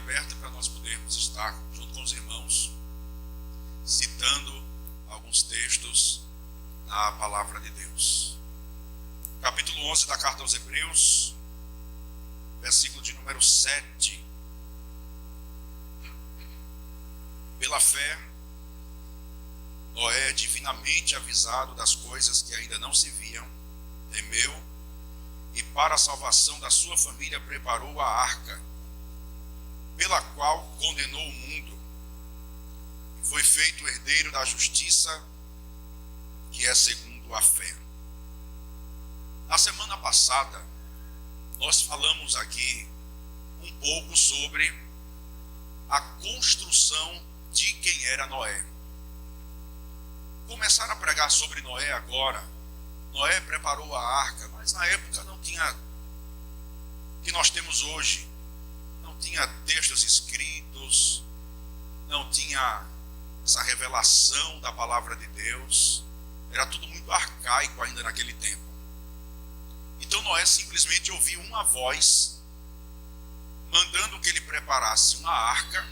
aberta para nós podermos estar junto com os irmãos, citando alguns textos na palavra de Deus. Capítulo 11 da carta aos Hebreus, versículo de número 7. Pela fé, Noé, divinamente avisado das coisas que ainda não se viam, temeu e para a salvação da sua família preparou a arca, pela qual condenou o mundo e foi feito herdeiro da justiça, que é segundo a fé. Na semana passada, nós falamos aqui um pouco sobre a construção de quem era Noé. Começaram a pregar sobre Noé agora. Noé preparou a arca, mas na época não tinha o que nós temos hoje. Não tinha textos escritos, não tinha essa revelação da palavra de Deus. Era tudo muito arcaico ainda naquele tempo. Então Noé simplesmente ouviu uma voz mandando que ele preparasse uma arca,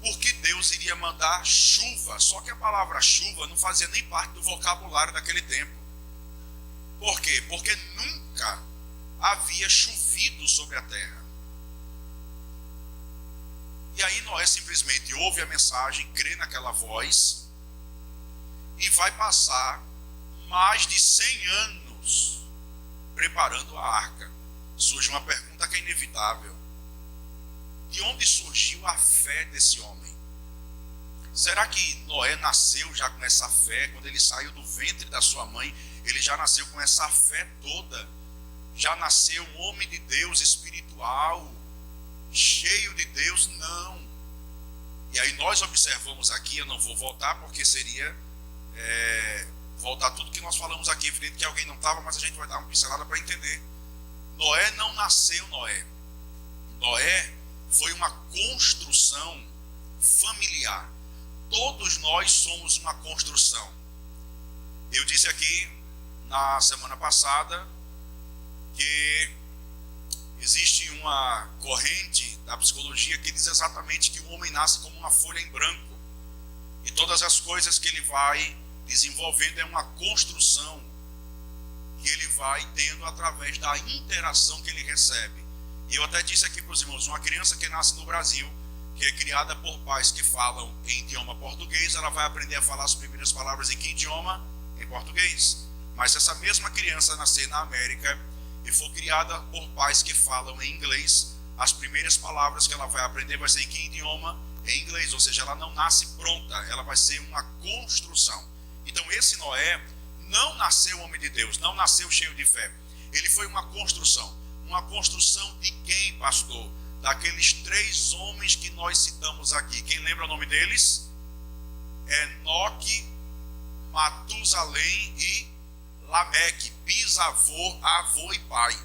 porque Deus iria mandar chuva. Só que a palavra chuva não fazia nem parte do vocabulário daquele tempo. Por quê? Porque nunca havia chovido sobre a terra. E aí Noé simplesmente ouve a mensagem, crê naquela voz e vai passar mais de 100 anos preparando a arca. Surge uma pergunta que é inevitável. De onde surgiu a fé desse homem? Será que Noé nasceu já com essa fé? Quando ele saiu do ventre da sua mãe, ele já nasceu com essa fé toda? Já nasceu um homem de Deus espiritual, cheio de Deus? Não. E aí nós observamos aqui, eu não vou voltar porque seria voltar tudo que nós falamos aqui. Evidente que alguém não estava, mas a gente vai dar uma pincelada para entender. Noé não nasceu Noé. Noé foi uma construção familiar. Todos nós somos uma construção. Eu disse aqui na semana passada que existe uma corrente da psicologia que diz exatamente que o homem nasce como uma folha em branco. E todas as coisas que ele vai desenvolvendo é uma construção que ele vai tendo através da interação que ele recebe. E eu até disse aqui para os irmãos, uma criança que nasce no Brasil, que é criada por pais que falam em idioma português, ela vai aprender a falar as primeiras palavras em que idioma? Em português. Mas se essa mesma criança nascer na América e for criada por pais que falam em inglês, as primeiras palavras que ela vai aprender vai ser em que idioma? Em inglês. Ou seja, ela não nasce pronta, ela vai ser uma construção. Então esse Noé não nasceu homem de Deus, não nasceu cheio de fé. Ele foi uma construção. Uma construção de quem, pastor? Daqueles 3 homens que nós citamos aqui. Quem lembra o nome deles? Enoque, Matusalém e Lameque, bisavô, avô e pai.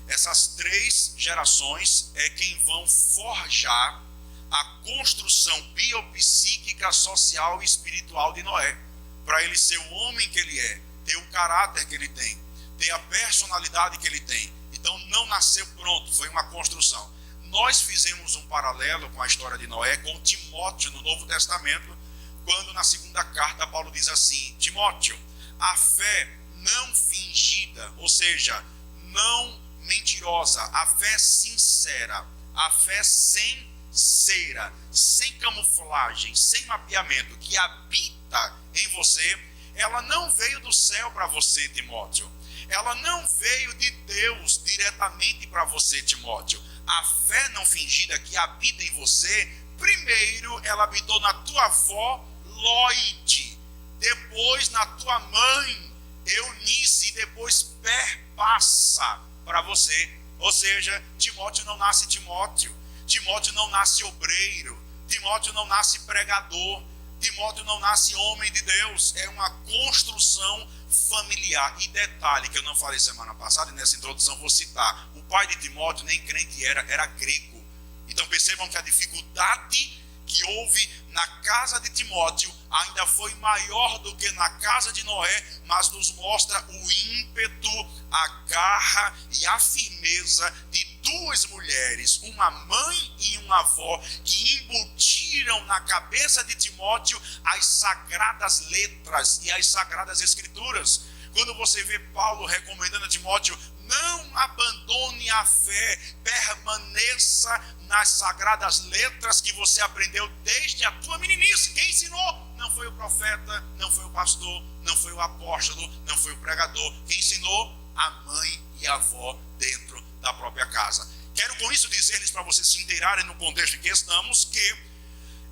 Essas 3 gerações é quem vão forjar a construção biopsíquica, social e espiritual de Noé. Para ele ser o homem que ele é, ter o caráter que ele tem, ter a personalidade que ele tem. Então não nasceu pronto, foi uma construção. Nós fizemos um paralelo com a história de Noé com Timóteo no Novo Testamento, quando na segunda carta Paulo diz assim: Timóteo, a fé não fingida, ou seja, não mentirosa, a fé sincera, a fé sem cera, sem camuflagem, sem mapeamento, que habita em você, ela não veio do céu para você, Timóteo. Ela não veio de Deus diretamente para você, Timóteo. A fé não fingida que habita em você, primeiro ela habitou na tua avó Loide, depois na tua mãe Eunice, e depois perpassa para você. Ou seja, Timóteo não nasce Timóteo, Timóteo não nasce obreiro, Timóteo não nasce pregador, Timóteo não nasce homem de Deus. É uma construção familiar. E detalhe que eu não falei semana passada, e nessa introdução vou citar: o pai de Timóteo nem crente era grego. Então percebam que a dificuldade que houve na casa de Timóteo ainda foi maior do que na casa de Noé, mas nos mostra o ímpeto, a garra e a firmeza de duas mulheres, uma mãe e uma avó, que embutiram na cabeça de Timóteo as sagradas letras e as sagradas escrituras. Quando você vê Paulo recomendando a Timóteo, não abandone a fé, permaneça nas sagradas letras que você aprendeu desde a tua meninice. Quem ensinou? Não foi o profeta, não foi o pastor, não foi o apóstolo, não foi o pregador. Quem ensinou? A mãe e a avó dentro da própria casa. Quero com isso dizer-lhes, para vocês se inteirarem no contexto em que estamos, que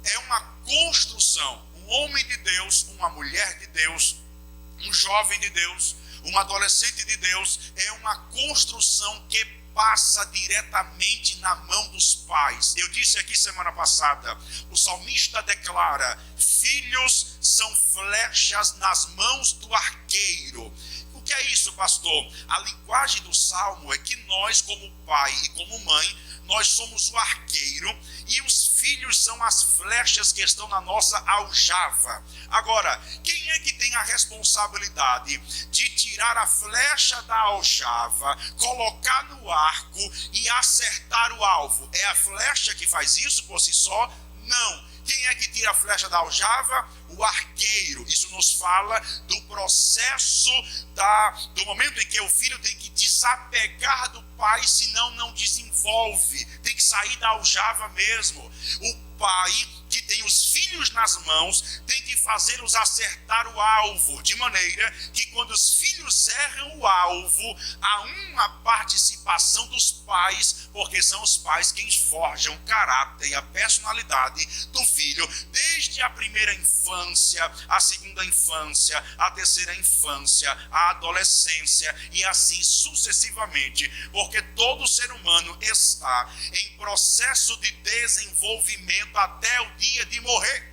é uma construção. Um homem de Deus, uma mulher de Deus, um jovem de Deus, um adolescente de Deus, é uma construção que passa diretamente na mão dos pais. Eu disse aqui semana passada, o salmista declara: filhos são flechas nas mãos do arqueiro. O que é isso, pastor? A linguagem do salmo é que nós, como pai e como mãe, nós somos o arqueiro e os filhos são as flechas que estão na nossa aljava. Agora, quem é que tem a responsabilidade de tirar a flecha da aljava, colocar no arco e acertar o alvo? É a flecha que faz isso por si só? Não. Quem é que tira a flecha da aljava? O arqueiro. Isso nos fala do processo do momento em que o filho tem que desapegar do pai, senão não desenvolve. Tem que sair da aljava mesmo. O pai que tem os filhos nas mãos tem que fazê-los acertar o alvo, de maneira que quando os filhos erram o alvo, há uma participação dos pais, porque são os pais quem forjam o caráter e a personalidade do filho, desde a primeira infância, a segunda infância, a terceira infância, a adolescência e assim sucessivamente, porque todo ser humano está em processo de desenvolvimento até o dia de morrer.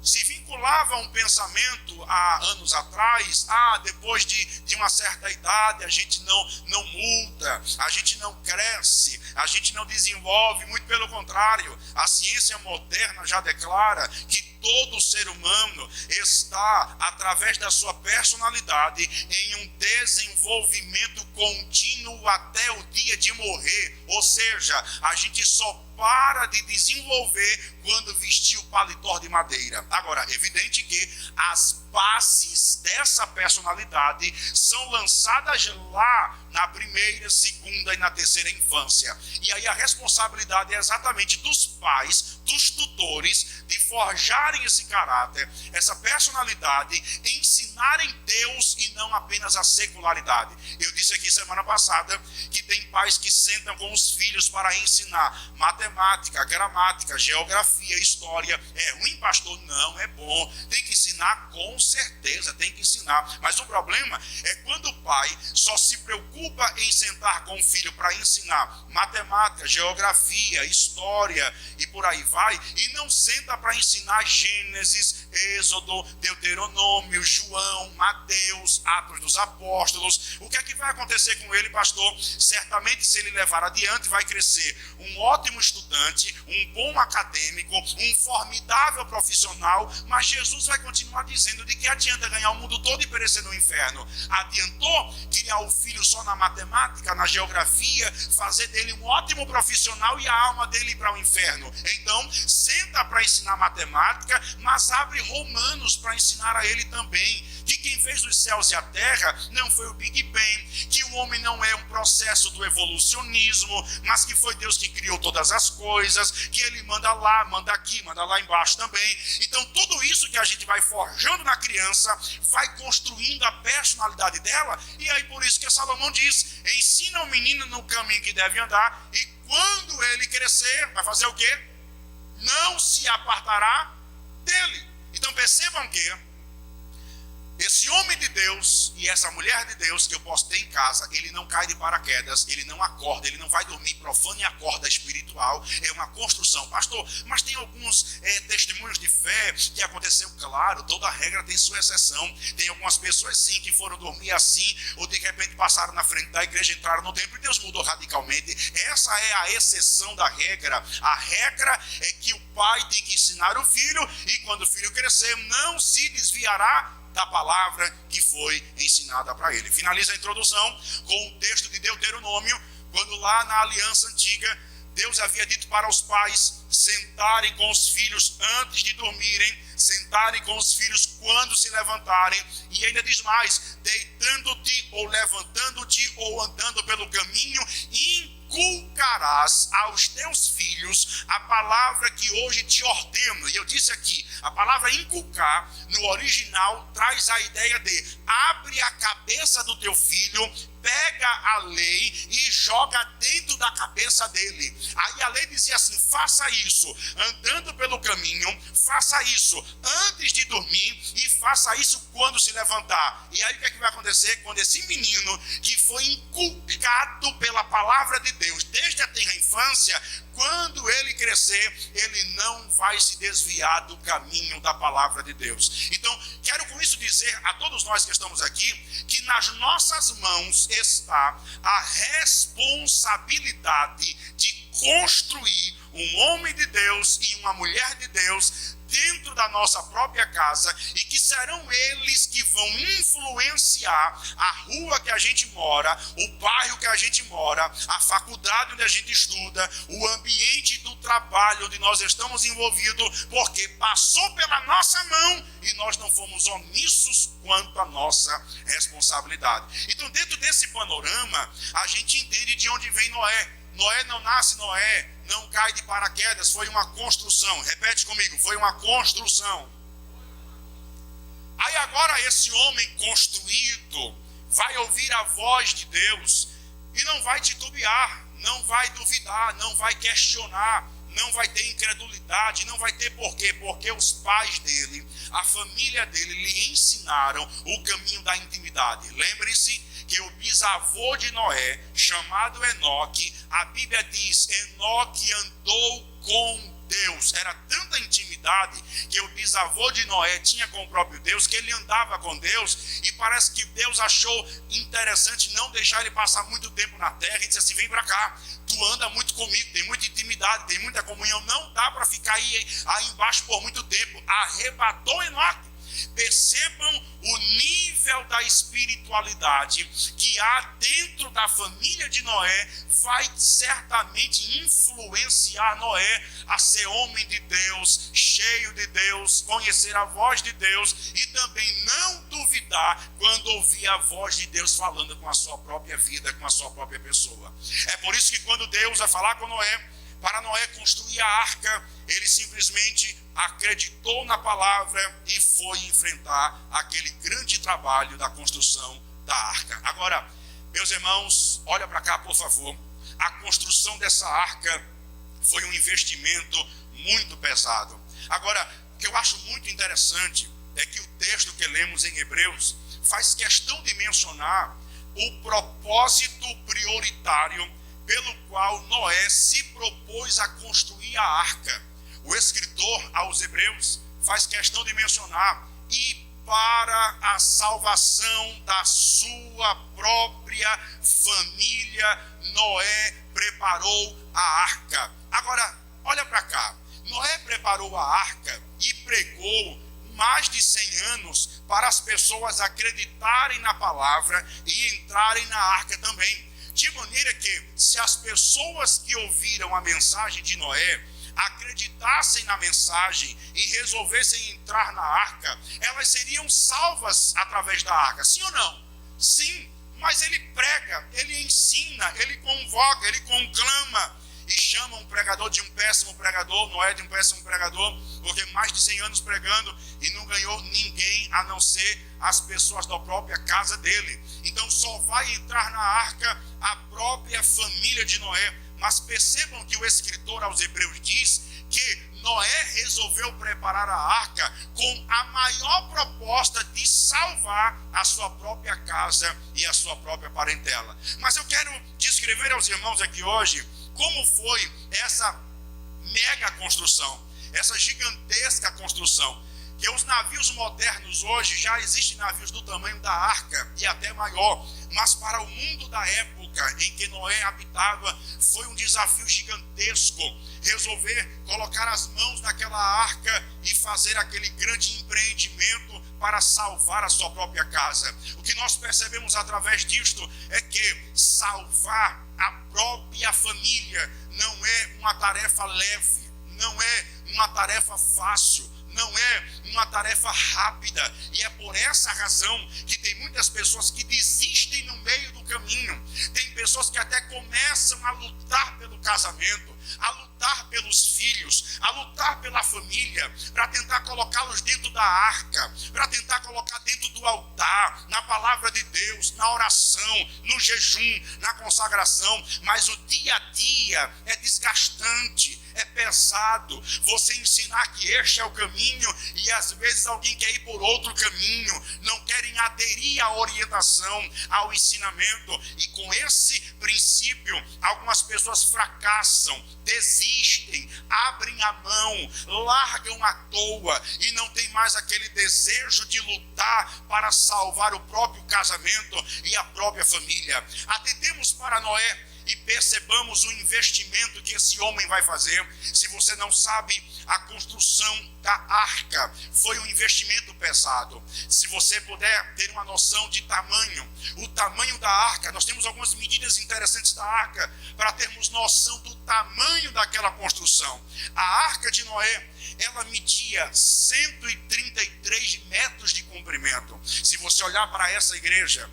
Se vinculava a um pensamento há anos atrás, depois de uma certa idade a gente não muda, a gente não cresce, a gente não desenvolve, muito pelo contrário, a ciência moderna já declara que todo ser humano está, através da sua personalidade, em um desenvolvimento contínuo até o dia de morrer. Ou seja, a gente só para de desenvolver quando vestir o paletó de madeira. Agora, é evidente que as bases dessa personalidade são lançadas lá na primeira, segunda e na terceira infância. E aí a responsabilidade é exatamente dos pais, dos tutores, de forjarem esse caráter, essa personalidade, ensinarem Deus e não apenas a secularidade. Eu disse aqui semana passada que tem pais que sentam com os filhos para ensinar matemática, gramática, geografia, história. É ruim, pastor? Não, é bom. Tem que ensinar, com certeza, tem que ensinar. Mas o problema é quando o pai só se preocupa em sentar com o filho para ensinar matemática, geografia, história e por aí vai, e não senta para ensinar Gênesis, Êxodo, Deuteronômio, João, Mateus, Atos dos Apóstolos. O que é que vai acontecer com ele, pastor? Certamente, se ele levar adiante, vai crescer um ótimo estudante, um bom acadêmico, um formidável profissional, mas Jesus vai continuar dizendo de que adianta ganhar o mundo todo e perecer no inferno. Adiantou criar o filho só na matemática, na geografia, fazer dele um ótimo profissional e a alma dele ir para o inferno. Então, senta para ensinar matemática, mas abre Romanos para ensinar a ele também que quem fez os céus e a terra não foi o Big Bang, que o homem não é um processo do evolucionismo, mas que foi Deus que criou todas as coisas, que ele manda lá, manda aqui, manda lá embaixo também. Então tudo isso que a gente vai forjando na criança, vai construindo a personalidade dela, e aí por isso que Salomão diz: ensina o menino no caminho que deve andar, e quando ele crescer, vai fazer o quê? Não se apartará dele. Então percebam que esse homem de Deus e essa mulher de Deus que eu posso ter em casa, ele não cai de paraquedas, ele não acorda, ele não vai dormir profano e acorda espiritual. É uma construção. Pastor, mas tem alguns testemunhos de fé que aconteceu, claro, toda regra tem sua exceção. Tem algumas pessoas sim que foram dormir assim, ou de repente passaram na frente da igreja, entraram no templo e Deus mudou radicalmente. Essa é a exceção da regra. A regra é que o pai tem que ensinar o filho, e quando o filho crescer, não se desviará da palavra que foi ensinada para ele. Finaliza a introdução com o texto de Deuteronômio, Quando lá na aliança antiga, Deus havia dito para os pais sentarem com os filhos antes de dormirem, sentarem com os filhos quando se levantarem, e ainda diz mais, deitando-te ou levantando-te ou andando pelo caminho, inculcarás aos teus filhos a palavra que hoje te ordeno. E eu disse aqui, a palavra inculcar, no original, traz a ideia de abre a cabeça do teu filho, pega a lei e joga dentro da cabeça dele. Aí a lei dizia assim, faça isso andando pelo caminho, faça isso antes de dormir e faça isso quando se levantar. E aí o que é que vai acontecer? Quando esse menino que foi inculcado pela palavra de Deus desde a tenra infância, quando ele crescer, ele não vai se desviar do caminho da palavra de Deus. Então, quero com isso dizer a todos nós que estamos aqui, que nas nossas mãos está a responsabilidade de construir um homem de Deus e uma mulher de Deus dentro da nossa própria casa, e que serão eles que vão influenciar a rua que a gente mora, o bairro que a gente mora, a faculdade onde a gente estuda, o ambiente do trabalho onde nós estamos envolvidos, porque passou pela nossa mão e nós não fomos omissos quanto à nossa responsabilidade. Então, dentro desse panorama, a gente entende de onde vem Noé. Noé não nasce Noé, não cai de paraquedas, foi uma construção. Repete comigo, foi uma construção. Aí agora esse homem construído vai ouvir a voz de Deus e não vai titubear, não vai duvidar, não vai questionar, não vai ter incredulidade, não vai ter porquê, porque os pais dele, a família dele lhe ensinaram o caminho da intimidade. Lembre-se que o bisavô de Noé, chamado Enoque, a Bíblia diz, Enoque andou com Deus. Era tanta intimidade que o bisavô de Noé tinha com o próprio Deus, que ele andava com Deus, e parece que Deus achou interessante não deixar ele passar muito tempo na terra, e disse assim, vem para cá, tu anda muito comigo, tem muita intimidade, tem muita comunhão, não dá para ficar aí embaixo por muito tempo. Arrebatou Enoque. Percebam o nível da espiritualidade que há dentro da família de Noé, vai certamente influenciar Noé a ser homem de Deus, cheio de Deus, conhecer a voz de Deus e também não duvidar quando ouvir a voz de Deus falando com a sua própria vida, com a sua própria pessoa. É por isso que quando Deus vai falar com Noé, para Noé construir a arca, ele simplesmente acreditou na palavra e foi enfrentar aquele grande trabalho da construção da arca. Agora, meus irmãos, olha para cá, por favor. A construção dessa arca foi um investimento muito pesado. Agora, o que eu acho muito interessante é que o texto que lemos em Hebreus faz questão de mencionar o propósito prioritário pelo qual Noé se propôs a construir a arca. O escritor aos Hebreus faz questão de mencionar, e para a salvação da sua própria família, Noé preparou a arca. Agora, olha para cá, Noé preparou a arca e pregou mais de 100 anos para as pessoas acreditarem na palavra e entrarem na arca também. De maneira que, se as pessoas que ouviram a mensagem de Noé acreditassem na mensagem e resolvessem entrar na arca, elas seriam salvas através da arca. Sim ou não? Sim, mas ele prega, ele ensina, ele convoca, ele conclama e chama um pregador de um péssimo pregador, Noé de um péssimo pregador, porque mais de 100 anos pregando e não ganhou ninguém a não ser as pessoas da própria casa dele. Então só vai entrar na arca a própria família de Noé. Mas percebam que o escritor aos Hebreus diz que Noé resolveu preparar a arca com a maior proposta de salvar a sua própria casa e a sua própria parentela. Mas eu quero descrever aos irmãos aqui hoje como foi essa mega construção, essa gigantesca construção. Que os navios modernos hoje, já existem navios do tamanho da arca e até maior, mas para o mundo da época em que Noé habitava, foi um desafio gigantesco resolver colocar as mãos naquela arca e fazer aquele grande empreendimento para salvar a sua própria casa. O que nós percebemos através disto é que salvar a própria família não é uma tarefa leve, não é uma tarefa fácil, não é uma tarefa rápida, e é por essa razão que tem muitas pessoas que desistem no meio do caminho. Tem pessoas que até começam a lutar pelo casamento, a lutar pelos filhos, a lutar pela família, para tentar colocá-los dentro da arca, para tentar colocar dentro do altar, na palavra de Deus, na oração, no jejum, na consagração, mas o dia a dia é desgastante, é pesado. Você ensinar que este é o caminho e às vezes alguém quer ir por outro caminho, não querem aderir à orientação, ao ensinamento, e com esse princípio algumas pessoas fracassam, desistem, abrem a mão, largam à toa e não tem mais aquele desejo de lutar para salvar o próprio casamento e a própria família. Atentemos para Noé e percebamos o investimento que esse homem vai fazer. Se você não sabe, a construção da arca foi um investimento pesado. Se você puder ter uma noção de tamanho, o tamanho da arca, nós temos algumas medidas interessantes da arca, para termos noção do tamanho daquela construção. A arca de Noé, ela media 133 metros de comprimento. Se você olhar para essa igreja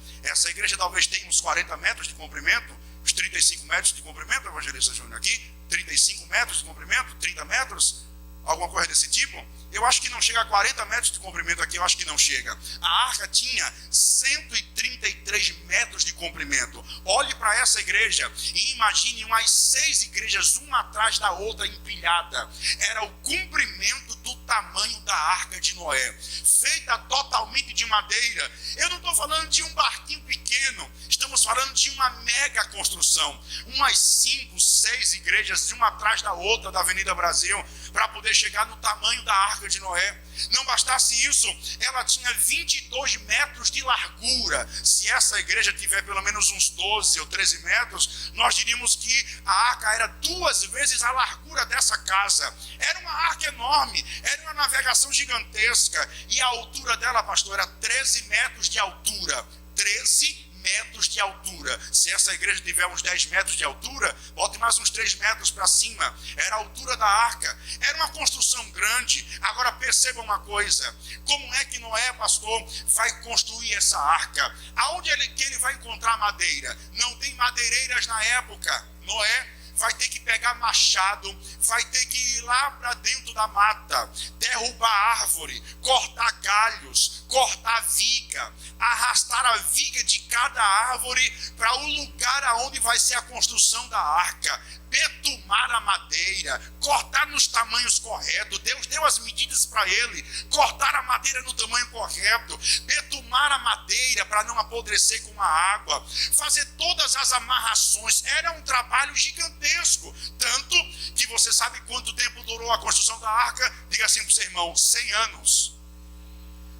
talvez tenha uns 40 metros de comprimento, os 35 metros de comprimento, evangelista Júnior, aqui, 35 metros de comprimento, 30 metros, alguma coisa desse tipo. Eu acho que não chega a 40 metros de comprimento aqui, eu acho que não chega. A arca tinha 133 metros de comprimento. Olhe para essa igreja e imagine umas 6 igrejas, uma atrás da outra, empilhada. Era o comprimento do tamanho da arca de Noé, feita totalmente de madeira. Eu não estou falando de um barquinho pequeno, estamos falando de uma mega construção. Umas 5, 6 igrejas, uma atrás da outra, da Avenida Brasil, para poder chegar no tamanho da arca de Noé. Não bastasse isso, ela tinha 22 metros de largura. Se essa igreja tiver pelo menos uns 12 ou 13 metros, nós diríamos que a arca era 2 vezes a largura dessa casa. Era uma arca enorme, era uma navegação gigantesca, e a altura dela, pastor, era 13 metros de altura. 13 metros de altura. Se essa igreja tiver uns 10 metros de altura, bote mais uns 3 metros para cima. Era a altura da arca. Era uma construção grande. Agora perceba uma coisa: como é que Noé, pastor, vai construir essa arca? Aonde que ele vai encontrar madeira? Não tem madeireiras na época. Noé vai ter que pegar machado, vai ter que ir lá para dentro da mata, derrubar árvore, cortar galhos, cortar viga, arrastar a viga de cada árvore para o lugar aonde vai ser a construção da arca, betumar a madeira, cortar nos tamanhos corretos. Deus deu as medidas para ele, cortar a madeira no tamanho correto, betumar a madeira para não apodrecer com a água, fazer todas as amarrações. Era um trabalho gigantesco, tanto que você sabe quanto tempo durou a construção da arca? Diga assim para o seu irmão: 100 anos.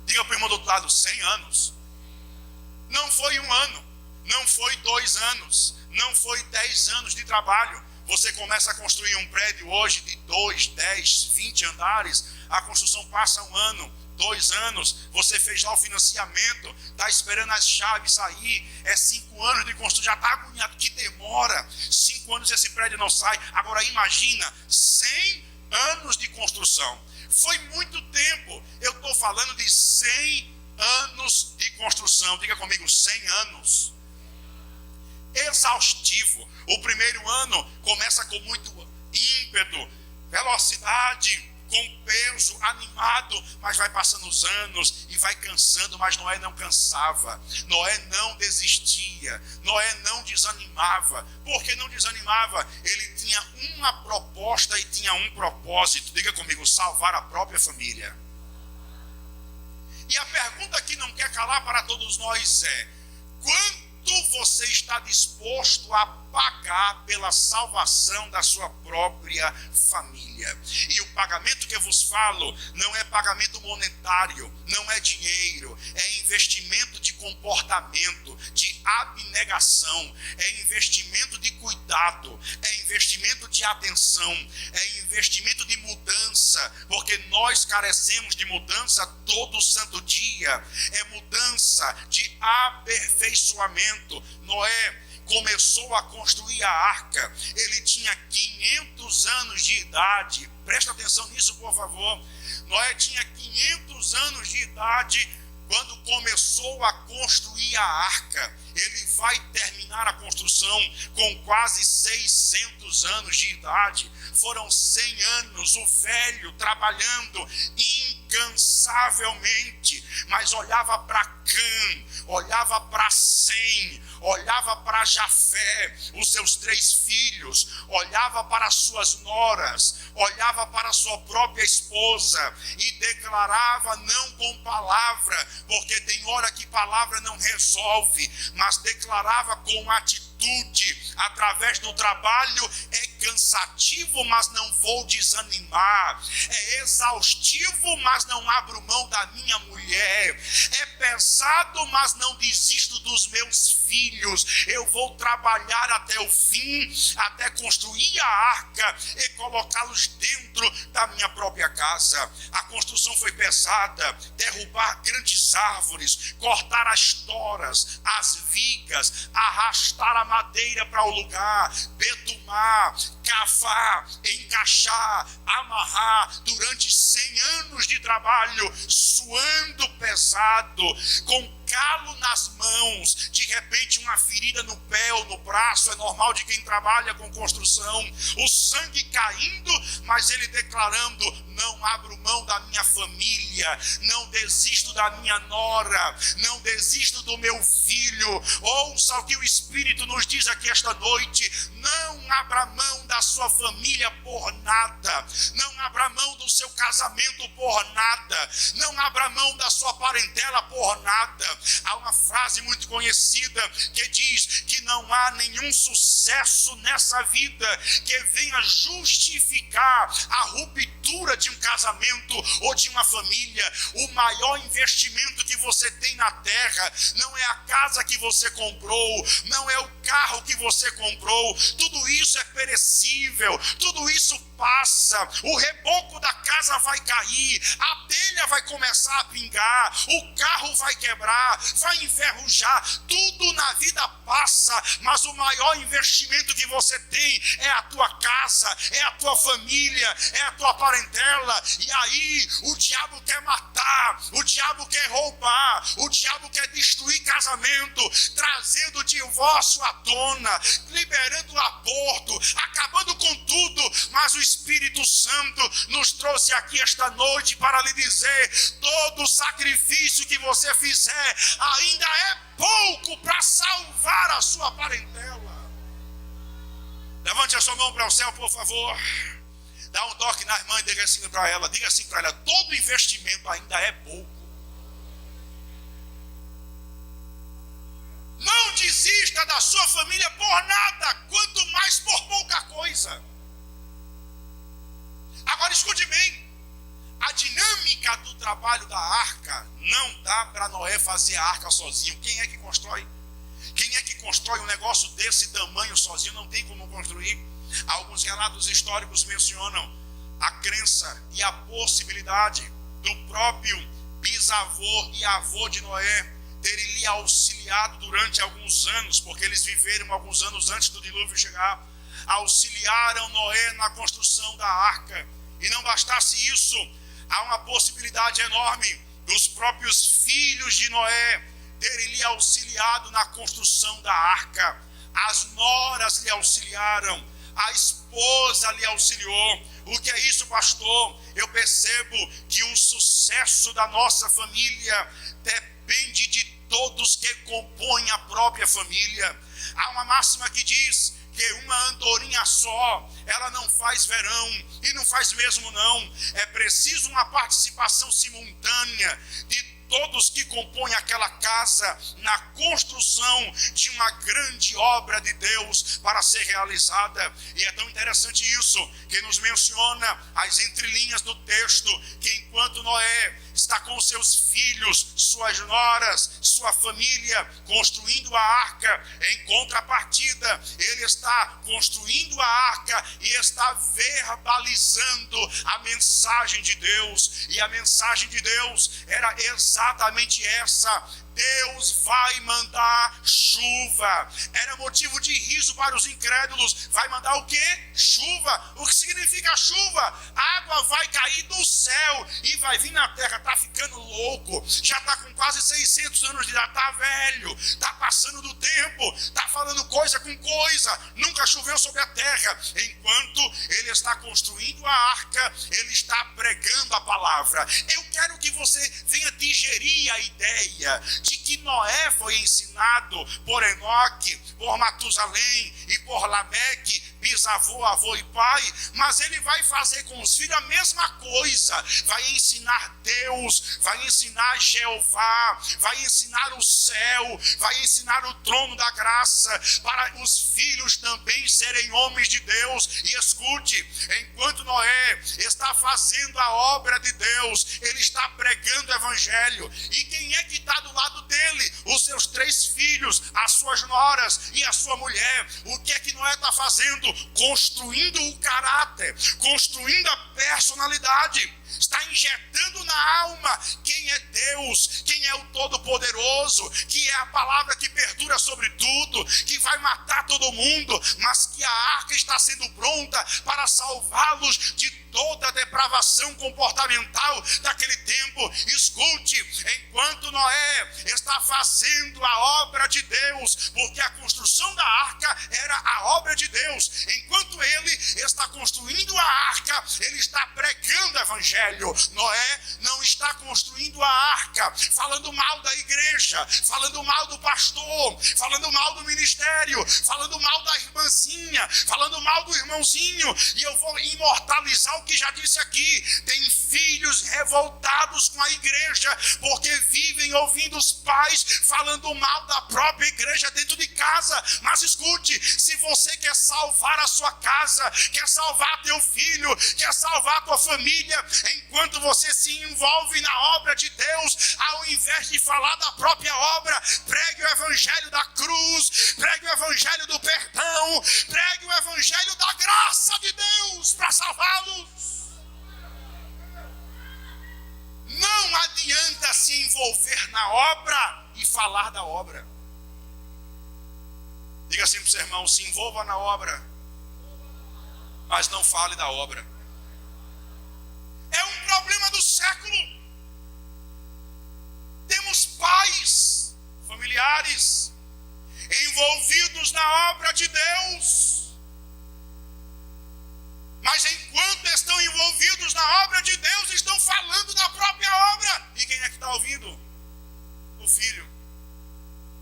Diga para o irmão do outro lado: 100 anos. Não foi 1 ano, não foi 2 anos, não foi 10 anos de trabalho. Você começa a construir um prédio hoje de 2, 10, 20 andares, a construção passa 1 ano, 2 anos, você fez lá o financiamento, está esperando as chaves sair, é 5 anos de construção, já está agoniado, que demora, 5 anos esse prédio não sai. Agora imagina, 100 anos de construção, foi muito tempo. Eu estou falando de 100 anos de construção, diga comigo, 100 anos. Exaustivo. O primeiro ano começa com muito ímpeto, velocidade, com peso, animado, mas vai passando os anos e vai cansando. Mas Noé não cansava, Noé não desistia, Noé não desanimava. Por que não desanimava? Ele tinha uma proposta e tinha um propósito. Diga comigo: salvar a própria família. E a pergunta que não quer calar para todos nós é: quanto você está disposto a pagar pela salvação da sua própria família? E o pagamento que eu vos falo não é pagamento monetário, não é dinheiro, é investimento de comportamento, de abnegação, é investimento de cuidado, é investimento de atenção, é investimento de mudança, porque nós carecemos de mudança todo santo dia, é mudança de aperfeiçoamento. Noé começou a construir a arca, ele tinha 500 anos de idade, presta atenção nisso, por favor. Noé tinha 500 anos de idade quando começou a construir a arca. Ele vai terminar a construção com quase 600 anos de idade. Foram 100 anos, o velho trabalhando incansavelmente, mas olhava para Cã, olhava para Sem, olhava para Jafé, os seus 3 filhos, olhava para suas noras, olhava para sua própria esposa e declarava, não com palavra, porque tem hora que palavra não resolve, mas declarava com atitude, através do trabalho. É cansativo, mas não vou desanimar, é exaustivo, mas não abro mão da minha mulher, é pesado, mas não desisto dos meus filhos, eu vou trabalhar até o fim, até construir a arca e colocá-los dentro da minha própria casa. A construção foi pesada, derrubar grandes árvores, cortar as toras, as vigas, arrastar a madeira para o lugar, betumar, cavar, encaixar, amarrar, durante 100 anos de trabalho, suando pesado, com calo nas mãos, de repente uma ferida no pé ou no braço, é normal de quem trabalha com construção, o sangue caindo, mas ele declarando, não abro mão da minha família, não desisto da minha nora, não desisto do meu filho. Ouça o que o Espírito nos diz aqui esta noite, não abra mão da sua família por nada, não abra mão do seu casamento por nada, não abra mão da sua parentela por nada. Há uma frase muito conhecida que diz que não há nenhum sucesso nessa vida que venha justificar a ruptura de um casamento ou de uma família. O maior investimento que você tem na terra não é a casa que você comprou, não é o carro que você comprou, tudo isso é perecível, tudo isso passa, o reboco da casa vai cair, a telha vai começar a pingar, o carro vai quebrar, vai enferrujar, tudo na vida passa, mas o maior investimento que você tem é a tua casa, é a tua família, é a tua parentela. E aí o diabo quer matar, o diabo quer roubar, o diabo quer destruir casamento, trazendo o divórcio à tona, liberando o aborto, acabando com tudo, mas o Espírito Santo nos trouxe aqui esta noite para lhe dizer, todo sacrifício que você fizer ainda é pouco para salvar a sua parentela. Levante a sua mão para o céu, por favor. Dá um toque na irmã e diga assim para ela, todo investimento ainda é pouco. Não desista da sua família por nada, quanto mais por pouca coisa. Agora escute bem, a dinâmica do trabalho da arca não dá para Noé fazer a arca sozinho. Quem é que constrói? Quem é que constrói um negócio desse tamanho sozinho? Não tem como construir. Alguns relatos históricos mencionam a crença e a possibilidade do próprio bisavô e avô de Noé terem lhe auxiliado durante alguns anos, porque eles viveram alguns anos antes do dilúvio chegar, auxiliaram Noé na construção da arca. E não bastasse isso, há uma possibilidade enorme dos próprios filhos de Noé terem lhe auxiliado na construção da arca. As noras lhe auxiliaram, a esposa lhe auxiliou. O que é isso, pastor? Eu percebo que o sucesso da nossa família depende de todos que compõem a própria família. Há uma máxima que diz que uma andorinha só, ela não faz verão, e não faz mesmo não. É preciso uma participação simultânea de todos que compõem aquela casa na construção de uma grande obra de Deus para ser realizada. E é tão interessante isso, que nos menciona as entrelinhas do texto, que enquanto Noé está com seus filhos, suas noras, sua família, construindo a arca, em contrapartida, ele está construindo a arca e está verbalizando a mensagem de Deus. E a mensagem de Deus era exatamente essa: Deus vai mandar chuva. Era motivo de riso para os incrédulos. Vai mandar o quê? Chuva. O que significa chuva? A água vai cair do céu e vai vir na terra. Está ficando louco. Já está com quase 600 anos de idade. Está velho. Está passando do tempo. Está falando coisa com coisa. Nunca choveu sobre a terra. Enquanto ele está construindo a arca, ele está pregando a palavra. Eu quero que você venha digerir a ideia de que Noé foi ensinado por Enoque, por Matusalém e por Lameque, bisavô, avô e pai, mas ele vai fazer com os filhos a mesma coisa. Vai ensinar Deus, vai ensinar Jeová, vai ensinar o céu, vai ensinar o trono da graça, para os filhos também serem homens de Deus. E escute, enquanto Noé está fazendo a obra de Deus, ele está pregando o evangelho. E quem é que está do lado dele? Os seus 3 filhos, as suas noras e a sua mulher. O que é que Noé está fazendo? Construindo o caráter, construindo a personalidade. Está injetando na alma quem é Deus, quem é o Todo-Poderoso, que é a palavra que perdura sobre tudo, que vai matar todo mundo, mas que a arca está sendo pronta para salvá-los de toda a depravação comportamental daquele tempo. Escute, enquanto Noé está fazendo a obra de Deus, porque a construção da arca era a obra de Deus, enquanto ele está construindo a arca, ele está pregando o evangelho. Noé não está construindo a arca falando mal da igreja, falando mal do pastor, falando mal do ministério, falando mal da irmãzinha, falando mal do irmãozinho. E eu vou imortalizar o que já disse aqui: tem filhos revoltados com a igreja porque vivem ouvindo os pais falando mal da própria igreja dentro de casa. Mas escute, se você quer salvar a sua casa, quer salvar teu filho, quer salvar tua família, enquanto você se envolve na obra de Deus, ao invés de falar da própria obra, pregue o evangelho da cruz, pregue o evangelho do perdão, pregue o evangelho da graça de Deus para salvá-los. Não adianta se envolver na obra e falar da obra. Diga assim para o seu irmão: se envolva na obra, mas não fale da obra. É um problema do século. Temos pais, familiares, envolvidos na obra de Deus, mas enquanto estão envolvidos na obra de Deus, estão falando da própria obra. E quem é que está ouvindo? O filho,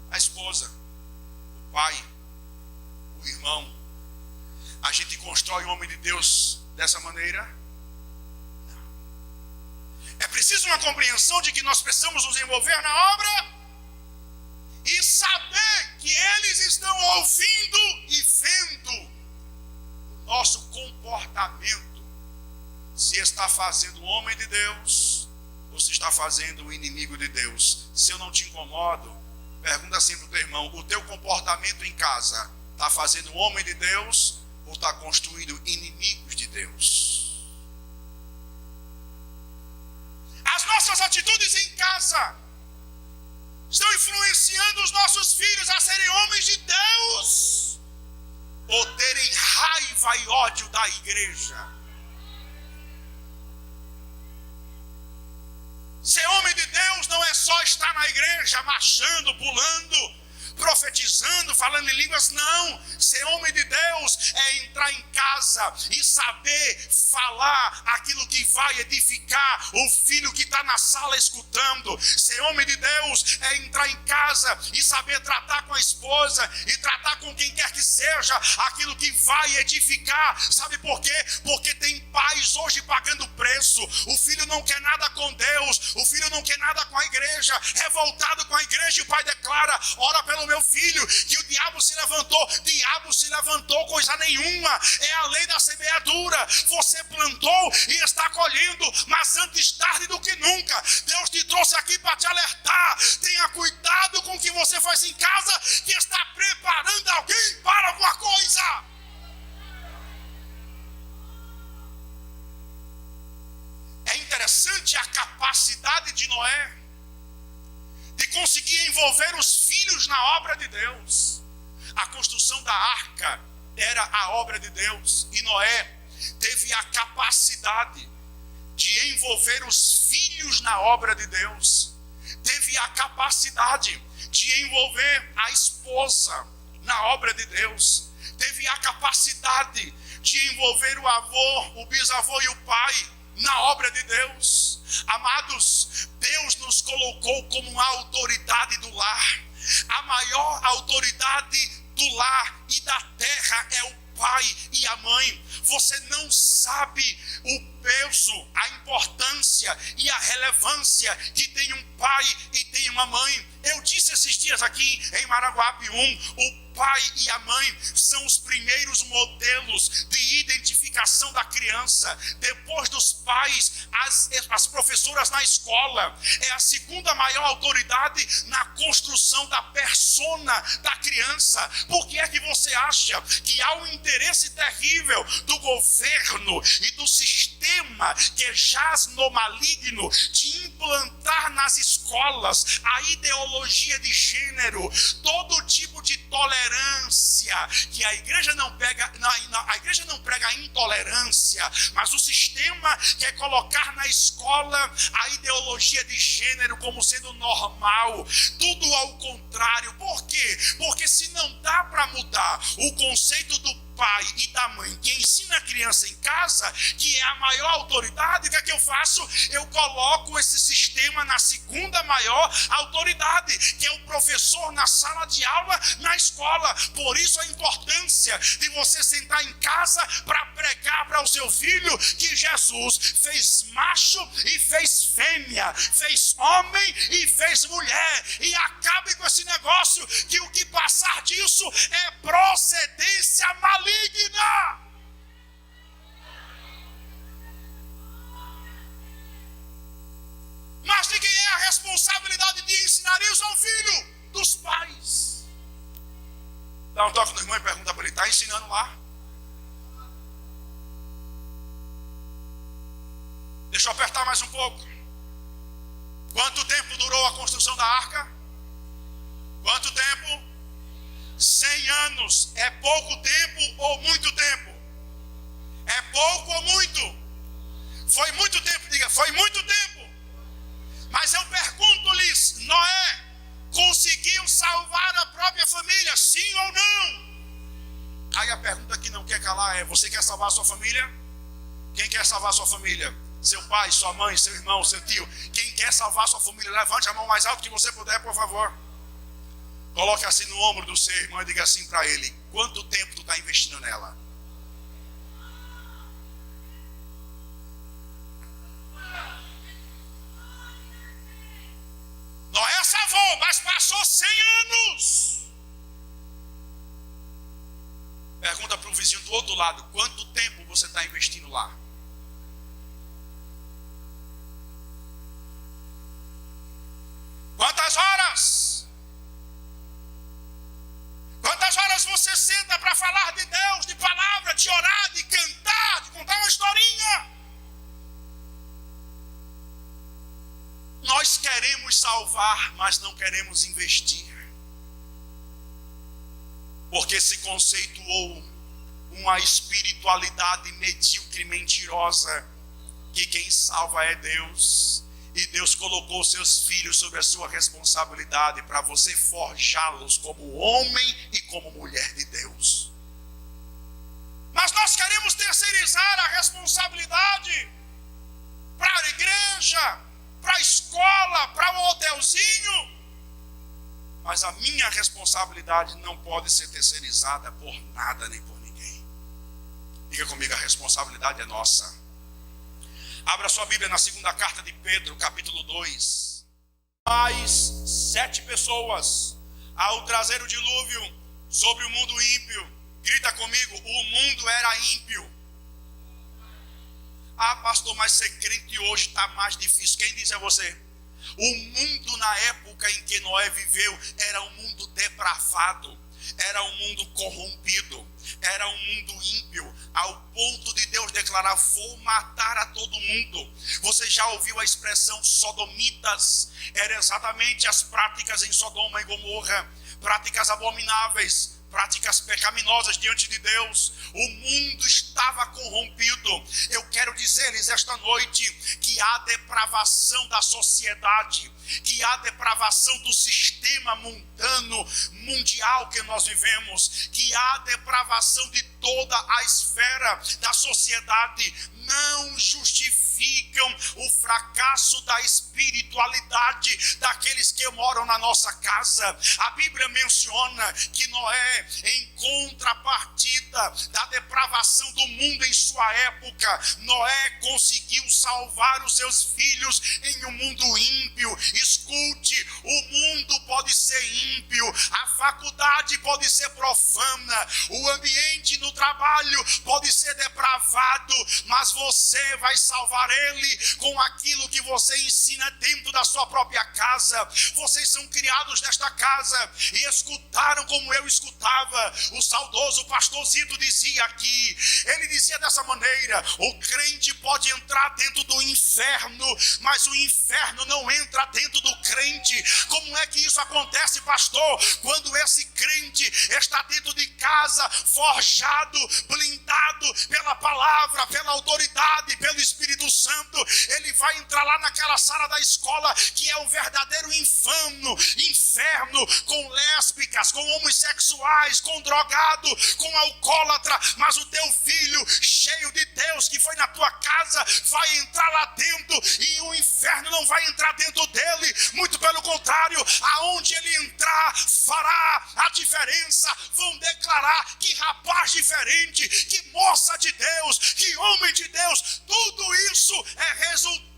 a esposa, o pai, o irmão. A gente constrói o homem de Deus dessa maneira? É preciso uma compreensão de que nós precisamos nos envolver na obra e saber que eles estão ouvindo e vendo o nosso comportamento, se está fazendo o homem de Deus ou se está fazendo o inimigo de Deus. Se eu não te incomodo, pergunta assim para o teu irmão: o teu comportamento em casa está fazendo o homem de Deus ou está construindo inimigos de Deus? As nossas atitudes em casa estão influenciando os nossos filhos a serem homens de Deus ou terem raiva e ódio da igreja? Ser homem de Deus não é só estar na igreja marchando, pulando, profetizando, falando em línguas. Não, ser homem de Deus é entrar em casa e saber falar aquilo que vai edificar o filho que está na sala escutando. Ser homem de Deus é entrar em casa e saber tratar com a esposa e tratar com quem quer que seja aquilo que vai edificar. Sabe por quê? Porque tem pais hoje pagando preço. O filho não quer nada com Deus, o filho não quer nada com a igreja, revoltado com a igreja, e o pai declara: ora pelo meu filho, que o diabo se levantou. Diabo se levantou coisa nenhuma, é a lei da semeadura. Você plantou e está colhendo, mas antes tarde do que nunca. Deus te trouxe aqui para te alertar: tenha cuidado com o que você faz em casa, que está preparando alguém para alguma coisa. É interessante a capacidade de Noé de conseguir envolver os filhos na obra de Deus. A construção da arca era a obra de Deus, e Noé teve a capacidade de envolver os filhos na obra de Deus. Teve a capacidade de envolver a esposa na obra de Deus. Teve a capacidade de envolver o avô, o bisavô e o pai na obra de Deus. Amados, Deus nos colocou como a autoridade do lar. A maior autoridade do lar e da terra é o pai e a mãe. Você não sabe o peso, a importância e a relevância que tem um pai e tem uma mãe. Eu disse esses dias aqui em Maraguapium, o pai e a mãe são os primeiros modelos de identificação da criança. Depois dos pais, as professoras na escola. É a segunda maior autoridade na construção da persona da criança. Por que é que você acha que há um interesse terrível do governo e do sistema que jaz no maligno de implantar nas escolas a ideologia de gênero, todo tipo de tolerância, que a igreja não prega, a igreja não prega a intolerância, mas o sistema quer colocar na escola a ideologia de gênero como sendo normal, tudo ao contrário. Por quê? Porque se não dá para mudar o conceito do pai e da mãe que ensina a criança em casa, que é a maior autoridade, o que é que eu faço? Eu coloco esse sistema na segunda maior autoridade, que é o professor na sala de aula, na escola. Por isso a importância de você sentar em casa para pregar para o seu filho que Jesus fez macho e fez fêmea, fez homem e fez mulher. E acabe com esse negócio que o que passar disso é procedência maligna. Mas de quem é a responsabilidade de ensinar isso ao filho? Dos pais. Dá um toque no irmão e pergunta para ele: está ensinando lá? Deixa eu apertar mais um pouco. Quanto tempo durou a construção da arca? Quanto tempo? 100 anos. É pouco tempo ou muito tempo? É pouco ou muito? Foi muito tempo, diga, foi muito tempo. Mas eu pergunto-lhes: Noé conseguiu salvar a própria família, sim ou não? Aí a pergunta que não quer calar é: você quer salvar a sua família? Quem quer salvar a sua família? Seu pai, sua mãe, seu irmão, seu tio. Quem quer salvar a sua família, levante a mão mais alto que você puder, por favor. Coloque assim no ombro do seu irmão e diga assim para ele: quanto tempo tu está investindo nela? Noé salvou, mas passou 100 anos. Pergunta para o vizinho do outro lado: quanto tempo você está investindo lá? Quantas horas? Quantas horas você senta para falar de Deus, de palavra, de orar, de cantar, de contar uma historinha? Nós queremos salvar, mas não queremos investir. Porque se conceituou uma espiritualidade medíocre e mentirosa, que quem salva é Deus. E Deus colocou seus filhos sob a sua responsabilidade para você forjá-los como homem e como mulher de Deus. Mas nós queremos terceirizar a responsabilidade para a igreja, para a escola, para o hotelzinho. Mas a minha responsabilidade não pode ser terceirizada por nada nem por ninguém. Diga comigo, a responsabilidade é nossa. Abra sua Bíblia na segunda carta de Pedro, capítulo 2. Mais 7 pessoas, ao trazer o dilúvio sobre o mundo ímpio. Grita comigo, o mundo era ímpio. Ah, pastor, mas ser crente hoje está mais difícil. Quem diz é você? O mundo na época em que Noé viveu era um mundo depravado, era um mundo corrompido, era um mundo ímpio, ao ponto de Deus declarar: vou matar a todo mundo. Você já ouviu a expressão sodomitas? Era exatamente as práticas em Sodoma e Gomorra, práticas abomináveis, práticas pecaminosas diante de Deus. O mundo estava corrompido. Eu quero dizer-lhes esta noite que há depravação da sociedade, que há depravação do sistema mundano, mundial que nós vivemos, que há depravação de toda a esfera da sociedade. Não justificam o fracasso da espiritualidade daqueles que moram na nossa casa. A Bíblia menciona que Noé, em contrapartida da depravação do mundo em sua época, Noé conseguiu salvar os seus filhos em um mundo ímpio. Escute, o mundo pode ser ímpio, a faculdade pode ser profana, o ambiente no trabalho pode ser depravado, mas você vai salvar ele com aquilo que você ensina dentro da sua própria casa. Vocês são criados nesta casa e escutaram como eu escutava. O saudoso pastor Zito dizia aqui, ele dizia dessa maneira: o crente pode entrar dentro do inferno, mas o inferno não entra dentro do crente. Como é que isso acontece, pastor? Quando esse crente está dentro de casa, forjado, blindado pela palavra, pela autoridade, pelo Espírito Santo, ele vai entrar lá naquela sala da escola que é o verdadeiro inferno, com lésbicas, com homossexuais, com drogado, com alcoólatra. Mas o teu filho, cheio de Deus, que foi na tua casa, vai entrar lá dentro e o inferno não vai entrar dentro dele. Muito pelo contrário, aonde ele entrar, fará a diferença. Vão declarar: que rapaz diferente, que moça de Deus, que homem de Deus. Tudo isso é resultado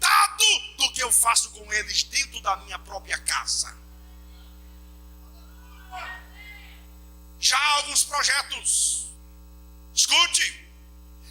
do que eu faço com eles dentro da minha própria casa. Já há alguns projetos. Escute,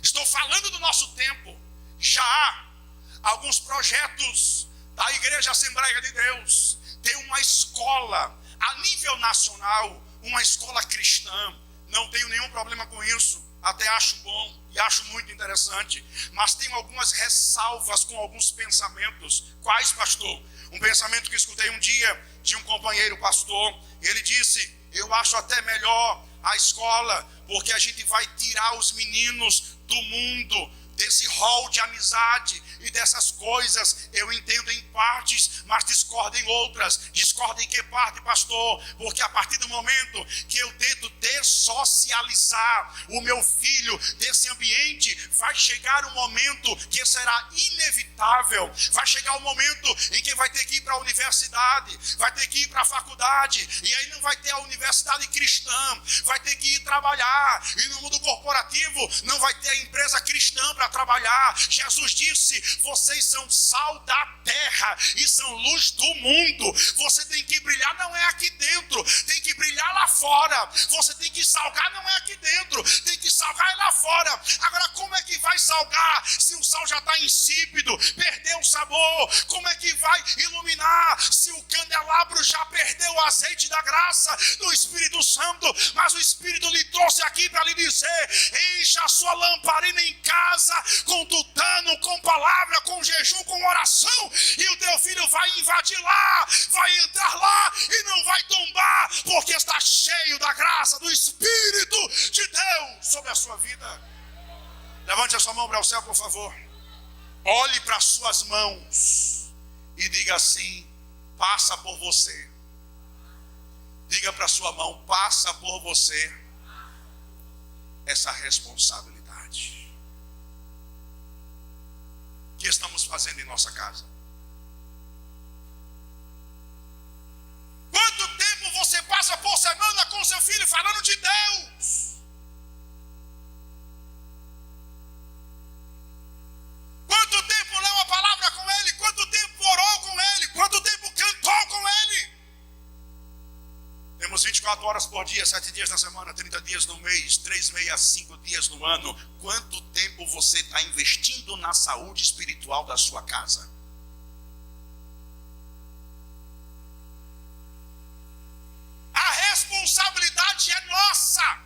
estou falando do nosso tempo. Já há alguns projetos da Igreja Assembleia de Deus. Tem uma escola a nível nacional, uma escola cristã. Não tenho nenhum problema com isso. Até acho bom e acho muito interessante. Mas tenho algumas ressalvas com alguns pensamentos. Quais, pastor? Um pensamento que escutei um dia de um companheiro pastor. Ele disse: eu acho até melhor a escola, porque a gente vai tirar os meninos do mundo, desse rol de amizade e dessas coisas. Eu entendo em partes, mas discordo em outras. Discordo em que parte, pastor? Porque a partir do momento que eu tento dessocializar o meu filho desse ambiente, vai chegar um momento que será inevitável. Vai chegar um momento em que vai ter que ir para a universidade, vai ter que ir para a faculdade, e aí não vai ter a universidade cristã, vai ter que ir trabalhar, e no mundo corporativo não vai ter a empresa cristã para trabalhar. Jesus disse: vocês são sal da terra e são luz do mundo. Você tem que brilhar, não é aqui dentro, tem que brilhar lá fora. Você tem que salgar, não é aqui dentro, tem que salgar lá fora. Agora, como é que vai salgar se o sal já está insípido, perdeu o sabor? Como é que vai iluminar se o candelabro já perdeu o azeite da graça do Espírito Santo? Mas o Espírito lhe trouxe aqui para lhe dizer: encha a sua lamparina em casa com tutano, com palavra, com jejum, com oração, e o teu filho vai invadir lá, vai entrar lá e não vai tombar, porque está cheio da graça do Espírito de Deus sobre a sua vida. Levante a sua mão para o céu, por favor. Olhe para as suas mãos. e diga assim: passa por você. Diga para sua mão: passa por você essa responsabilidade. O que estamos fazendo em nossa casa? Quanto tempo você passa por semana com seu filho falando de Deus? Quanto tempo leu a palavra com ele? Quanto tempo orou com ele? Quanto tempo cantou com ele? Temos 24 horas por dia, 7 dias na semana, 30 dias no mês, 365 dias no ano. Quanto tempo você está investindo na saúde espiritual da sua casa? A responsabilidade é nossa.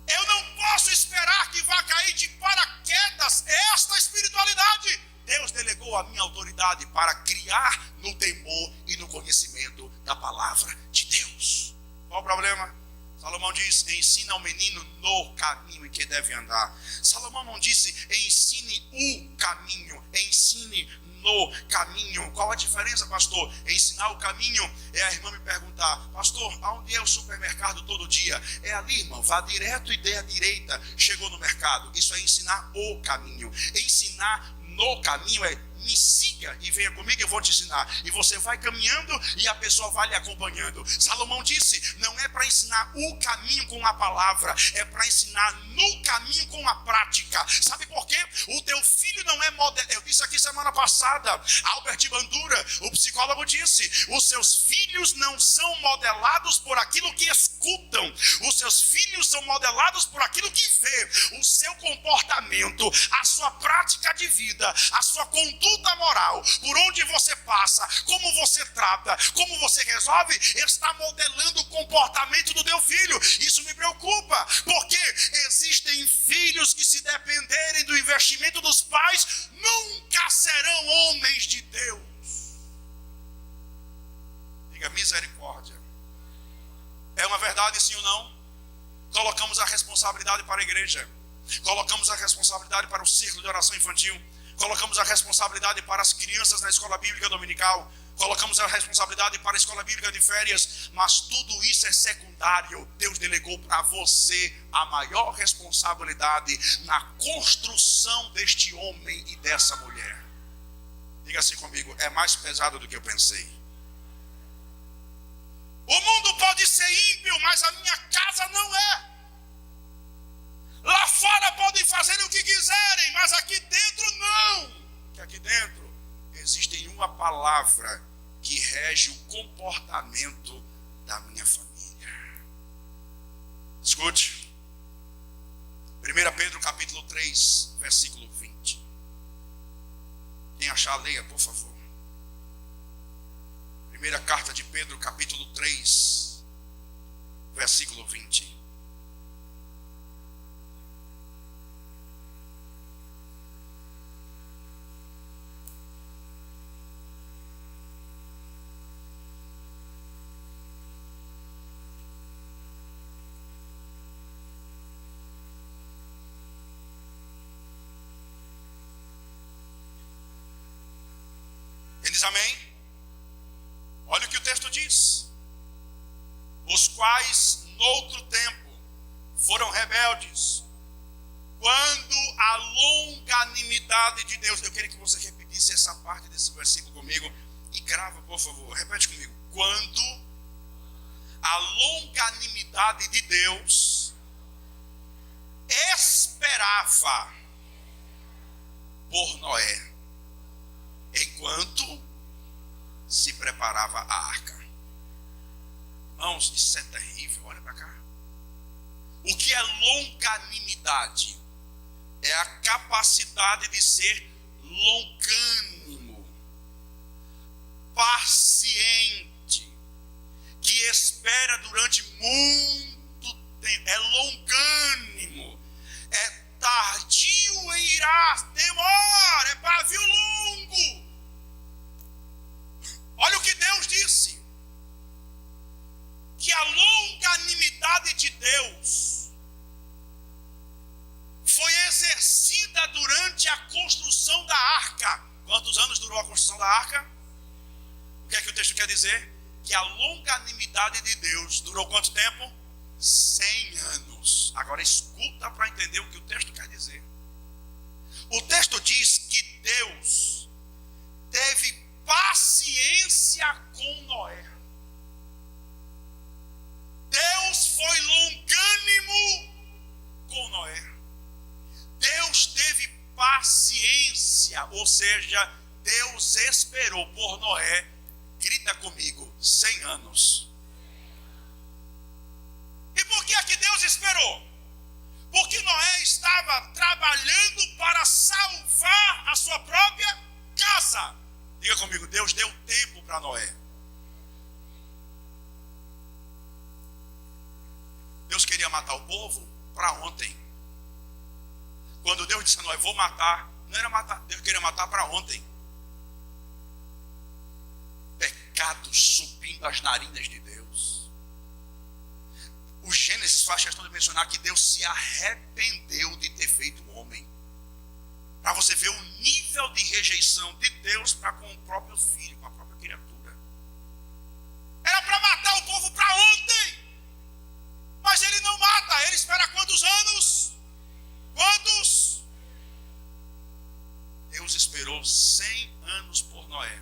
Eu não posso esperar que vá cair de paraquedas esta espiritualidade. Deus delegou a minha autoridade para criar no temor e no conhecimento da palavra de Deus. Qual o problema? Salomão diz: ensina ao menino no caminho em que deve andar. Salomão não disse: ensine o caminho, ensine no caminho. Qual a diferença, pastor? Ensinar o caminho é a irmã me perguntar: pastor, aonde é o supermercado todo dia? É ali, irmão, vá direto e dê à direita, chegou no mercado. Isso é ensinar o caminho. Ensinar no caminho é: me siga e venha comigo, eu vou te ensinar. E você vai caminhando e a pessoa vai lhe acompanhando. Salomão disse: não é para ensinar o caminho com a palavra, é para ensinar no caminho com a prática. Sabe por quê? O teu filho não é modelo. Eu disse aqui semana passada, Albert Bandura, o psicólogo, disse: os seus filhos não são modelados por aquilo que escutam, os seus filhos são modelados por aquilo que vê. O seu comportamento, a sua prática de vida, a sua conduta moral, por onde você passa, como você trata, como você resolve, está modelando o comportamento do teu filho. Isso me preocupa, porque existem filhos que, se dependerem do investimento dos pais, nunca serão homens de Deus. Diga misericórdia. É uma verdade, sim ou não? Colocamos a responsabilidade para a igreja, colocamos a responsabilidade para o círculo de oração infantil, colocamos a responsabilidade para as crianças na escola bíblica dominical, colocamos a responsabilidade para a escola bíblica de férias, mas tudo isso é secundário. Deus delegou para você a maior responsabilidade na construção deste homem e dessa mulher. Diga assim comigo: é mais pesado do que eu pensei. O mundo pode ser ímpio, mas a minha casa não é. Lá fora podem fazer o que quiserem, mas aqui dentro não. Porque aqui dentro existe uma palavra que rege o comportamento da minha família. Escute. 1 Pedro capítulo 3, versículo 20. Quem achar, leia, por favor. Primeira carta de Pedro, capítulo 3, versículo 20. Diz amém? Olha o que o texto diz: os quais noutro tempo foram rebeldes, quando a longanimidade de Deus. Eu queria que você repetisse essa parte desse versículo comigo e grava, por favor, repete comigo: quando a longanimidade de Deus esperava por Noé, enquanto se preparava a arca. Irmãos, isso é terrível, olha para cá. O que é longanimidade? É a capacidade de ser longânimo, paciente, que espera durante muito tempo. É longânimo, é tardio em irar, demora, é pavio longo. Olha o que Deus disse: que a longanimidade de Deus foi exercida durante a construção da arca. Quantos anos durou a construção da arca? O que é que o texto quer dizer? Que a longanimidade de Deus durou quanto tempo? 100 anos. Agora escuta para entender o que o texto quer dizer. O texto diz que Deus teve paciência com Noé. Deus foi longânimo com Noé. Deus teve paciência, ou seja, Deus esperou por Noé, grita comigo, 100 anos. E por que é que Deus esperou? Porque Noé estava trabalhando para salvar a sua própria casa. Diga comigo, Deus deu tempo para Noé. Deus queria matar o povo para ontem. Quando Deus disse a Noé, vou matar, não era matar, Deus queria matar para ontem. Pecado subindo as narinas de Deus. O Gênesis faz questão de mencionar que Deus se arrependeu de ter feito o homem. Para você ver o nível de rejeição de Deus para com o próprio filho, com a própria criatura. Era para matar o povo para ontem. Mas ele não mata, ele espera quantos anos? Quantos? Deus esperou 100 anos por Noé.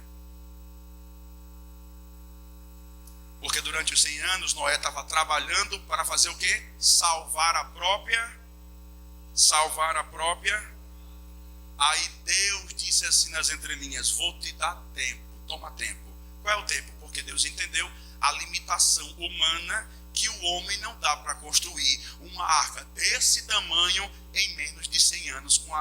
Porque durante os 100 anos Noé estava trabalhando para fazer o quê? Salvar a própria. Aí Deus disse assim nas entrelinhas, vou te dar tempo, toma tempo. Qual é o tempo? Porque Deus entendeu a limitação humana, que o homem não dá para construir uma arca desse tamanho em menos de 100 anos, com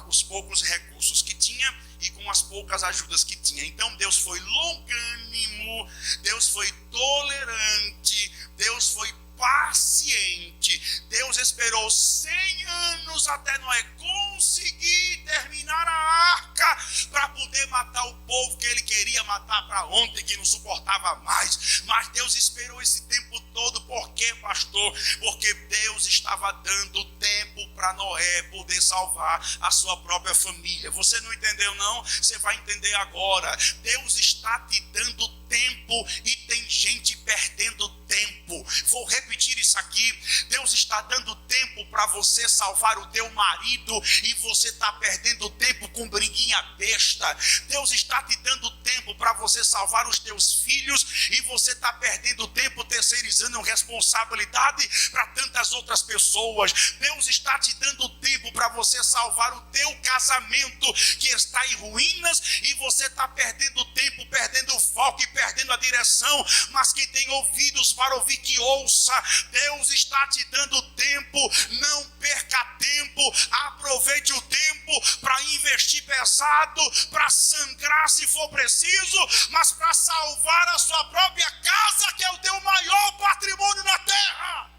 os poucos recursos que tinha e com as poucas ajudas que tinha. Então Deus foi longânimo, Deus foi tolerante, Deus foi paciente. Deus esperou 100 anos até Noé conseguir terminar a arca para poder matar o povo que ele queria matar para ontem, que não suportava mais. Mas Deus esperou esse tempo todo. Por quê, pastor? Porque Deus estava dando tempo para Noé poder salvar a sua própria família. Você não entendeu não? Você vai entender agora. Deus está te dando tempo e tem gente perdendo tempo. Vou repetir isso aqui. Deus está dando tempo para você salvar o teu marido e você está perdendo tempo com briguinha besta. Deus está te dando tempo para você salvar os teus filhos e você está perdendo tempo terceirizando responsabilidade para tantas outras pessoas. Deus está te dando tempo para você salvar o teu casamento que está em ruínas e você está perdendo tempo, perdendo o foco e perdendo a direção. Mas quem tem ouvidos para ouvir, que ouça. Deus está te dando tempo. Não perca tempo. Aproveite o tempo para investir pesado, para sangrar se for preciso, mas para salvar a sua própria casa, que é o teu maior patrimônio na terra.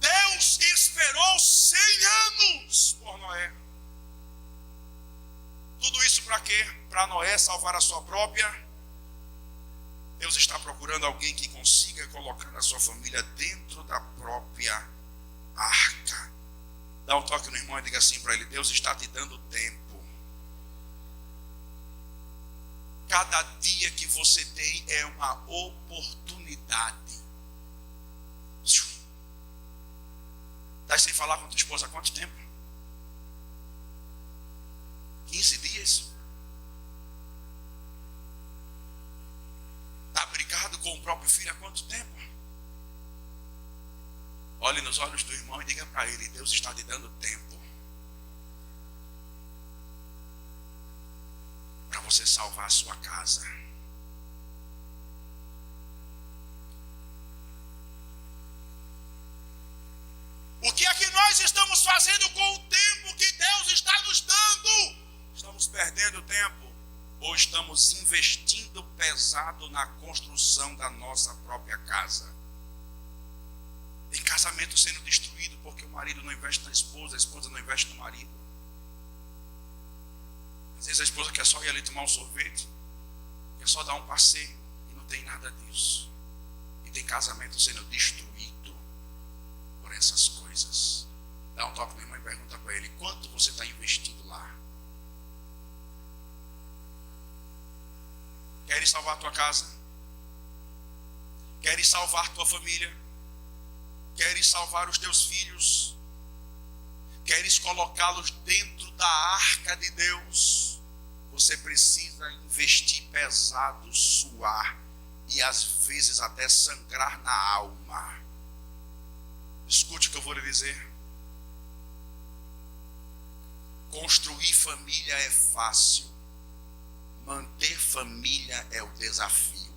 Deus esperou 100 anos por Noé. Tudo isso para quê? Para Noé salvar a sua própria. Deus está procurando alguém que consiga colocar a sua família dentro da própria arca. Dá um toque no irmão e diga assim para ele: Deus está te dando tempo. Cada dia que você tem é uma oportunidade. Está sem falar com tua esposa há quanto tempo? 15 dias? Está brigado com o próprio filho há quanto tempo? Olhe nos olhos do irmão e diga para ele: Deus está lhe dando tempo para você salvar a sua casa. O que é que nós estamos fazendo com o tempo que Deus está nos dando? Estamos perdendo tempo ou estamos investindo pesado na construção da nossa própria casa? Tem casamento sendo destruído porque o marido não investe na esposa, a esposa não investe no marido. Às vezes a esposa quer só ir ali tomar um sorvete, quer só dar um passeio e não tem nada disso. E tem casamento sendo destruído por essas coisas. Dá um toque no irmão e pergunta para ele: quanto você está investindo lá? Queres salvar a tua casa? Queres salvar tua família? Queres salvar os teus filhos? Queres colocá-los dentro da arca de Deus? Você precisa investir pesado, suar e às vezes até sangrar na alma. Escute o que eu vou lhe dizer. Construir família é fácil. Manter família é o desafio.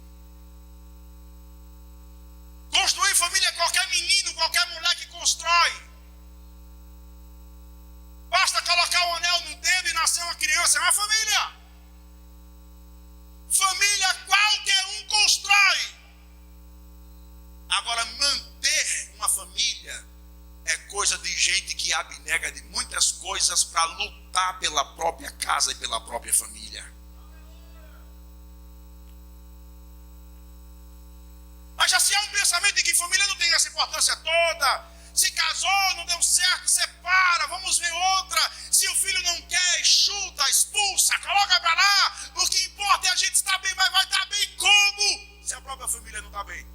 Construir família, qualquer menino, qualquer mulher que constrói. Basta colocar o anel no dedo e nascer uma criança. É uma família. Família qualquer um constrói. Agora, manter uma família é coisa de gente que abnega de muitas coisas para lutar pela própria casa e pela própria família. Mas já se há um pensamento de que família não tem essa importância toda, se casou, não deu certo, separa, vamos ver outra. Se o filho não quer, chuta, expulsa, coloca para lá. O que importa é a gente estar bem, mas vai estar bem como? Se a própria família não está bem.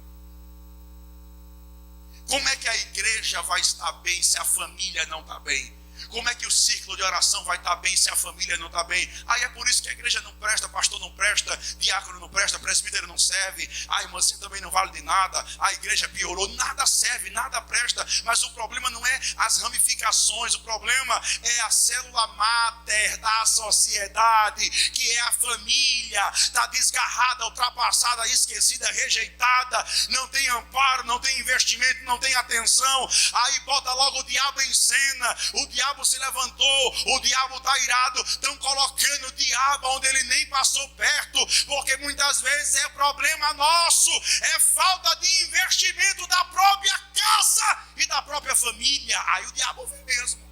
Como é que a igreja vai estar bem se a família não está bem? Como é que o círculo de oração vai estar bem se a família não está bem? Aí é por isso que a igreja não presta, pastor não presta, diácono não presta, presbítero não serve. Ai, irmã, você também não vale de nada. A igreja piorou, nada serve, nada presta. Mas o problema não é as ramificações, o problema é a célula máter da sociedade, que é a família. Está desgarrada, ultrapassada, esquecida, rejeitada. Não tem amparo, não tem investimento, não tem atenção. Aí bota logo o diabo em cena. O diabo se levantou, o diabo está irado, estão colocando o diabo onde ele nem passou perto, porque muitas vezes é problema nosso, é falta de investimento da própria casa e da própria família. Aí o diabo vem mesmo.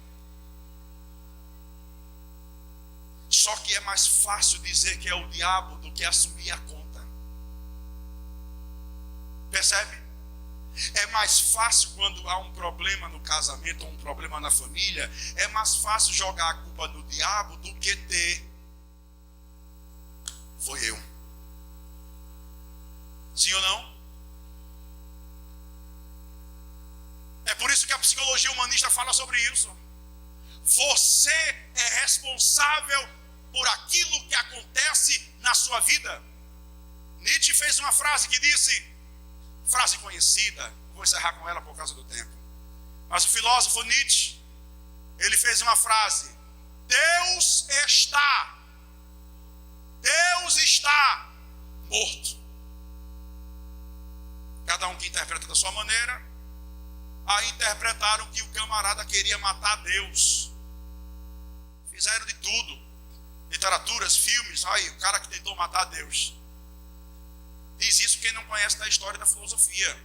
Só que é mais fácil dizer que é o diabo do que assumir a conta. Percebe? É mais fácil quando há um problema no casamento ou um problema na família, é mais fácil jogar a culpa no diabo do que ter. Foi eu. Sim ou não? É por isso que a psicologia humanista fala sobre isso. Você é responsável por aquilo que acontece na sua vida. Nietzsche fez uma frase que disse, frase conhecida, vou encerrar com ela por causa do tempo. Mas o filósofo Nietzsche, ele fez uma frase: Deus está morto. Cada um que interpreta da sua maneira. Aí interpretaram que o camarada queria matar Deus. Fizeram de tudo. Literaturas, filmes, aí o cara que tentou matar Deus. Diz isso quem não conhece da história da filosofia.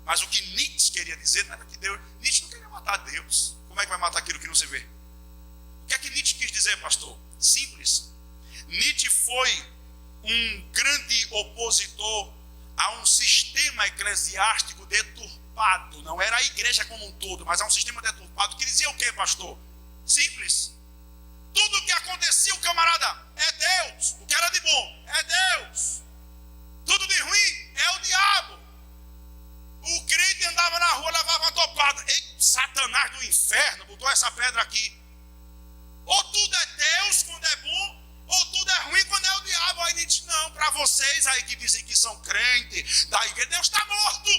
Mas o que Nietzsche queria dizer não era que Deus... Nietzsche não queria matar Deus. Como é que vai matar aquilo que não se vê? O que é que Nietzsche quis dizer, pastor? Simples. Nietzsche foi um grande opositor a um sistema eclesiástico deturpado. Não era a igreja como um todo, mas a um sistema deturpado. Que dizia o quê, pastor? Simples. Tudo o que acontecia, o camarada, é Deus. O que era de bom, é Deus. Tudo de ruim é o diabo. O crente andava na rua, levava uma topada. Ei, Satanás do inferno botou essa pedra aqui. Ou tudo é Deus quando é bom, ou tudo é ruim quando é o diabo. Aí Nietzsche, não, para vocês aí que dizem que são crentes da igreja, Deus está morto.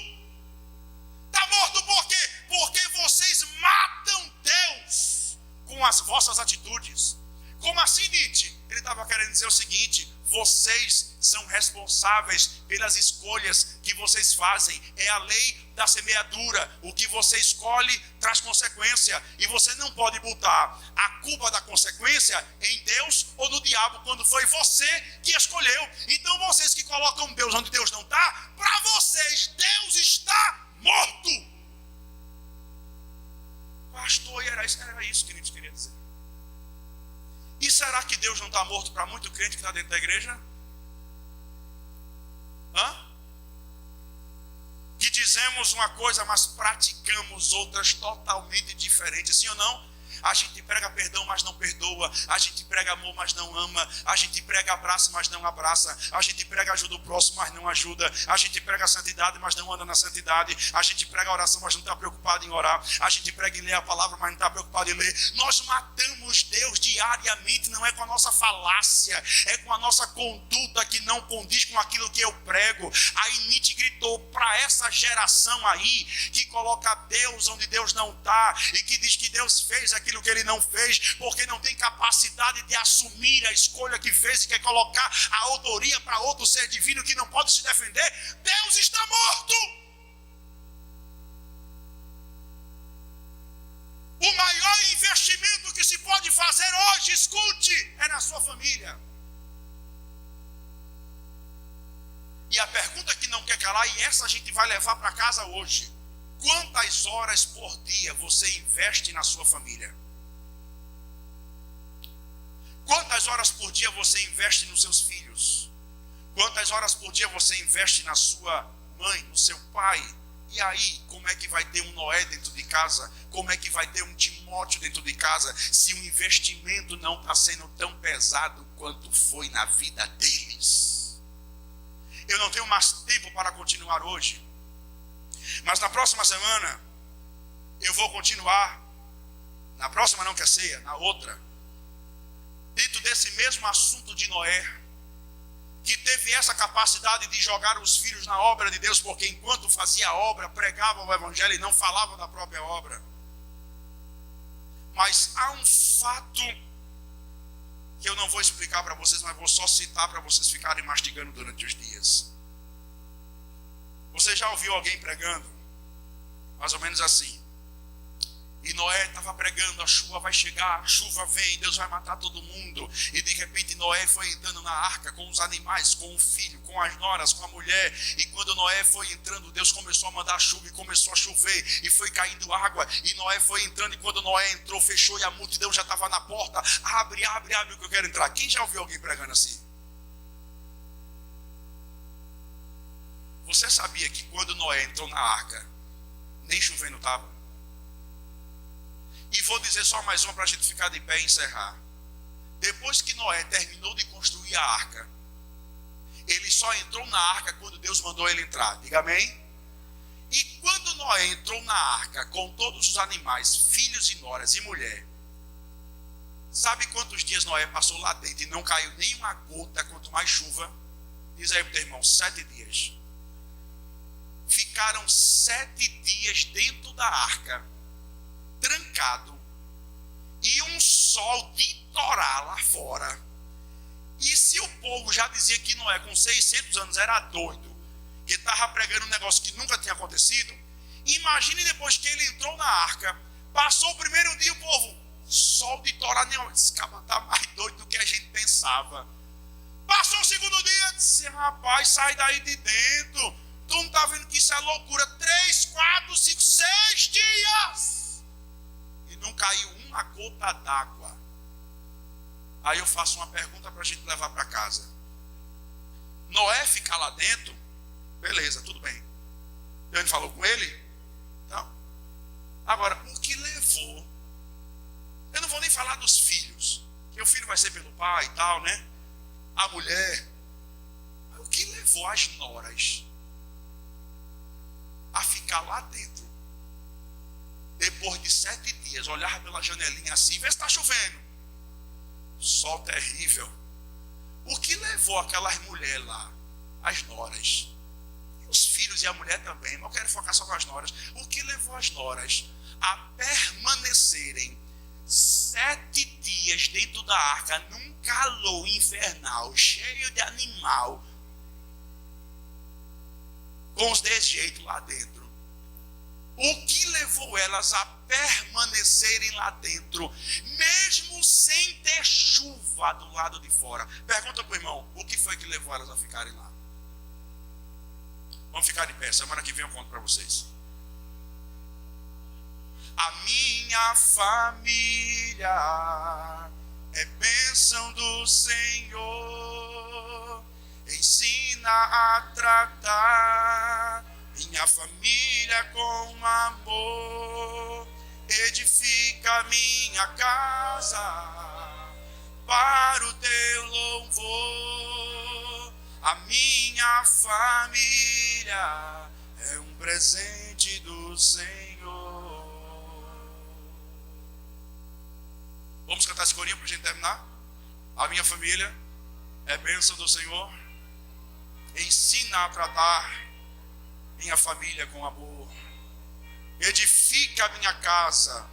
Está morto por quê? Porque vocês matam Deus com as vossas atitudes. Como assim, Nietzsche? Ele estava querendo dizer o seguinte: vocês são responsáveis pelas escolhas que vocês fazem. É a lei da semeadura. O que você escolhe traz consequência. E você não pode botar a culpa da consequência em Deus ou no diabo, quando foi você que escolheu. Então vocês que colocam Deus onde Deus não está, para vocês Deus está morto. Pastor, era isso que Nietzsche queria dizer. E será que Deus não está morto para muito crente que está dentro da igreja? Que dizemos uma coisa, mas praticamos outras totalmente diferentes, sim ou não? A gente prega perdão, mas não perdoa. A gente prega amor, mas não ama. A gente prega abraço, mas não abraça. A gente prega ajuda o próximo, mas não ajuda. A gente prega santidade, mas não anda na santidade. A gente prega oração, mas não está preocupado em orar. A gente prega em ler a palavra, mas não está preocupado em ler. Nós matamos Deus diariamente, não é com a nossa falácia, é com a nossa conduta que não condiz com aquilo que eu prego. A Nietzsche gritou para essa geração aí, que coloca Deus onde Deus não está, e que diz que Deus fez aquilo que ele não fez, porque não tem capacidade de assumir a escolha que fez e quer colocar a autoria para outro ser divino que não pode se defender. Deus está morto. O maior investimento que se pode fazer hoje, escute, é na sua família. E a pergunta que não quer calar, e essa a gente vai levar para casa hoje: quantas horas por dia você investe na sua família? Quantas horas por dia você investe nos seus filhos? Quantas horas por dia você investe na sua mãe, no seu pai? E aí, como é que vai ter um Noé dentro de casa? Como é que vai ter um Timóteo dentro de casa, se o investimento não está sendo tão pesado quanto foi na vida deles? Eu não tenho mais tempo para continuar hoje, mas na próxima semana eu vou continuar. Na próxima não, que é ceia, na outra, dentro desse mesmo assunto de Noé, que teve essa capacidade de jogar os filhos na obra de Deus, porque enquanto fazia a obra, pregava o evangelho e não falava da própria obra. Mas há um fato que eu não vou explicar para vocês, mas vou só citar para vocês ficarem mastigando durante os dias. Você já ouviu alguém pregando mais ou menos assim? E Noé estava pregando: a chuva vai chegar, a chuva vem, Deus vai matar todo mundo. E de repente Noé foi entrando na arca com os animais, com o filho, com as noras, com a mulher. E quando Noé foi entrando, Deus começou a mandar chuva e começou a chover. E foi caindo água. E Noé foi entrando, e quando Noé entrou, fechou, e a multidão já estava na porta. Abre, abre, abre que eu quero entrar. Quem já ouviu alguém pregando assim? Você sabia que quando Noé entrou na arca, nem chovendo estava? E vou dizer só mais uma para a gente ficar de pé e encerrar. Depois que Noé terminou de construir a arca, ele só entrou na arca quando Deus mandou ele entrar. Diga amém? E quando Noé entrou na arca com todos os animais, filhos e noras e mulher, sabe quantos dias Noé passou lá dentro e não caiu nenhuma gota, quanto mais chuva? Diz aí para o teu irmão: 7 dias. Ficaram 7 dias dentro da arca, trancado, e um sol de torar lá fora. E se o povo já dizia que Noé com 600 anos era doido, que estava pregando um negócio que nunca tinha acontecido, imagine depois que ele entrou na arca, passou o primeiro dia, o povo: sol de torar, esse cara está mais doido do que a gente pensava. Passou o segundo dia, disse: rapaz, sai daí de dentro, tu não está vendo que isso é loucura? 3, 4, 5, 6 dias e não caiu uma gota d'água. Aí eu faço uma pergunta para a gente levar para casa. Noé ficar lá dentro, beleza, tudo bem. Deus falou com ele? Não. Agora, o que levou? Eu não vou nem falar dos filhos, que o filho vai ser pelo pai e tal, né? A mulher. O que levou as noras a ficar lá dentro? Depois de 7 dias, olhar pela janelinha assim, ver se está chovendo. Sol terrível. O que levou aquelas mulheres lá, as noras, os filhos e a mulher também, mas eu quero focar só nas noras. O que levou as noras a permanecerem 7 dias dentro da arca, num calor infernal, cheio de animal, com os desjeitos lá dentro? O que levou elas a permanecerem lá dentro, mesmo sem ter chuva do lado de fora? Pergunta para o irmão: o que foi que levou elas a ficarem lá? Vamos ficar de pé, semana que vem eu conto para vocês. A minha família é bênção do Senhor, ensina a tratar minha família com amor, edifica minha casa para o teu louvor. A minha família é um presente do Senhor. Vamos cantar esse corinho para a gente terminar? A minha família é bênção do Senhor. Ensina a tratar minha família com amor. Edifica a minha casa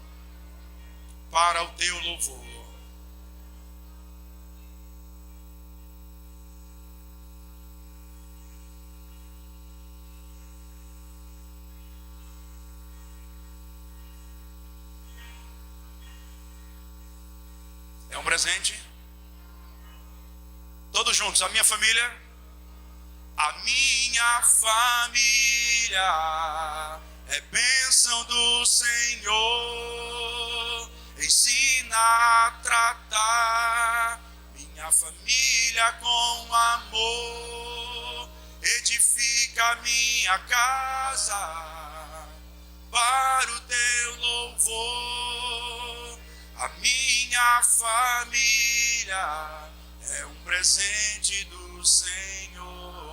para o teu louvor. É um presente. Todos juntos, a minha família. A minha família é bênção do Senhor. Ensina a tratar minha família com amor. Edifica minha casa para o teu louvor. A minha família é um presente do Senhor.